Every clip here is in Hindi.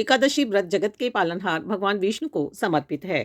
एकादशी व्रत जगत के पालनहार भगवान विष्णु को समर्पित है।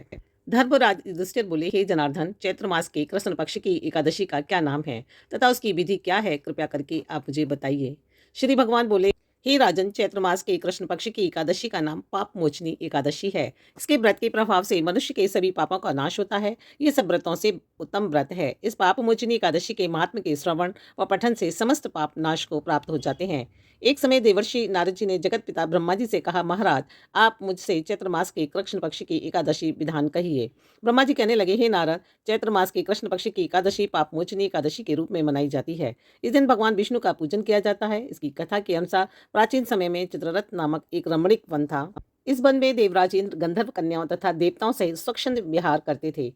धर्मराज युधिष्ठिर बोले, हे जनार्दन, चैत्र मास के कृष्ण पक्ष की एकादशी का क्या नाम है तथा उसकी विधि क्या है, कृपया करके आप मुझे बताइए। श्री भगवान बोले, हे राजन, चैत्र मास के कृष्ण पक्ष की एकादशी का नाम पाप मोचनी एकादशी है। इसके व्रत के प्रभाव से मनुष्य के सभी पापों का नाश होता है। ये सब व्रतों से उत्तम व्रत है। इस पाप मोचनी एकादशी के महात्म के श्रवण व पठन से समस्त पाप नाश को प्राप्त हो जाते हैं। एक समय देवर्षि नारद जी ने जगत पिता ब्रह्मा जी से कहा, महाराज, आप मुझसे चैत्र मास के कृष्ण पक्ष की एकादशी विधान कहिए। ब्रह्मा जी कहने लगे, हे नारद, चैत्र मास के कृष्ण पक्ष की एकादशी पाप मोचनी एकादशी के रूप में मनाई जाती है। इस दिन भगवान विष्णु का पूजन किया जाता है। इसकी कथा के अनुसार प्राचीन समय में चित्ररथ नामक एक रमणीक वन था। इस वन में देवराज इंद्र गंधर्व कन्याओं तथा देवताओं सहित स्वच्छंद विहार करते थे।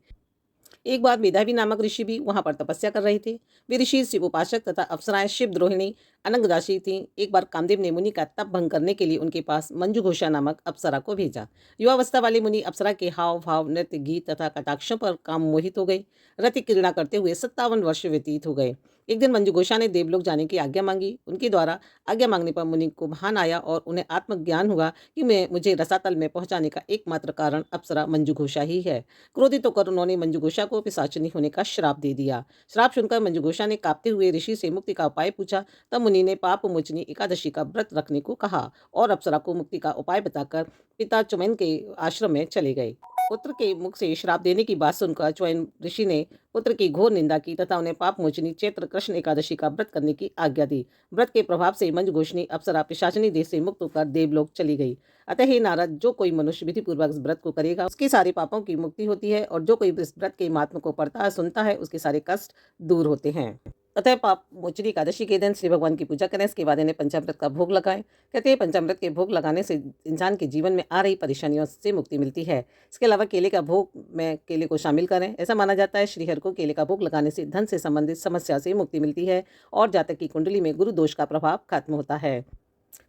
एक बार मेधावी नामक ऋषि भी वहां पर तपस्या कर रहे थे। वे ऋषि शिव उपासक तथा अप्सराएं शिव द्रोहिणी अनंगदासी थीं। एक बार कामदेव ने मुनि का तप भंग करने के लिए उनके पास मंजू घोषा नामक अप्सरा को भेजा। युवावस्था वाले मुनि अप्सरा के हाव भाव, नृत्य, गीत तथा कटाक्षों पर काम मोहित हो गए। रति क्रीड़ा करते हुए 57 वर्ष व्यतीत हो गए। एक दिन मंजू घोषा ने देवलोक जाने की आज्ञा मांगी। उनके द्वारा आज्ञा मांगने पर मुनि को भान आया और उन्हें आत्मज्ञान हुआ कि मुझे रसातल में पहुंचाने का एकमात्र कारण अप्सरा मंजू घोषा ही है। क्रोधित होकर उन्होंने मंजू घोषा को पिशाचिनी होने का श्राप दे दिया। श्राप सुनकर मंजू घोषा ने कांपते हुए ऋषि से मुक्ति का उपाय पूछा। तब मुनि ने पाप मोचनी एकादशी का व्रत रखने को कहा और अप्सरा को मुक्ति का उपाय बताकर पिता चुमैन के आश्रम में चले गए। पुत्र के मुख से श्राप देने की बात सुनकर च्वयन ऋषि ने पुत्र की घोर निंदा की तथा उन्हें पाप मोचनी चैत्र कृष्ण एकादशी का व्रत करने की आज्ञा दी। व्रत के प्रभाव से मंजू घोषणी अप्सरा पिशाचिनी देह से मुक्त होकर देवलोक चली गई। अतः हे नारद, जो कोई मनुष्य विधि पूर्वक इस व्रत को करेगा उसके सारे पापों की मुक्ति होती है और जो कोई इस व्रत के महात्म को पढ़ता है, सुनता है, उसके सारे कष्ट दूर होते हैं। अतः पाप मोचनी एकादशी के दिन श्री भगवान की पूजा करें। इसके बाद इन्हें पंचामृत का भोग लगाएं। कहते हैं पंचामृत के भोग लगाने से इंसान के जीवन में आ रही परेशानियों से मुक्ति मिलती है। इसके अलावा केले का भोग में केले को शामिल करें। ऐसा माना जाता है श्रीहरि को केले का भोग लगाने से धन से संबंधित समस्या से मुक्ति मिलती है और जातक की कुंडली में गुरु दोष का प्रभाव खत्म होता है।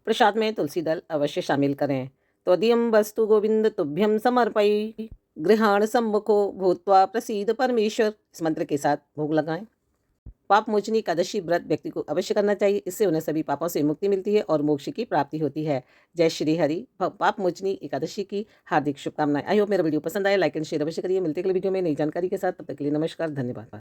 प्रसाद में तुलसी दल अवश्य शामिल करें। त्वदीयं वस्तु गोविंद तुभ्यं समर्पयि गृहाण सम्मुखो भूत्वा प्रसीद परमेश्वर, इस मंत्र के साथ भोग लगाएं। पाप मोचनी एकादशी व्रत व्यक्ति को अवश्य करना चाहिए। इससे उन्हें सभी पापों से मुक्ति मिलती है और मोक्ष की प्राप्ति होती है। जय श्री हरि। पाप मोचनी एकादशी की हार्दिक शुभकामनाएं। आई होप मेरा वीडियो पसंद आया। लाइक एंड शेयर अवश्य करिए। मिलते अगले वीडियो में नई जानकारी के साथ। तब तक के लिए नमस्कार, धन्यवाद।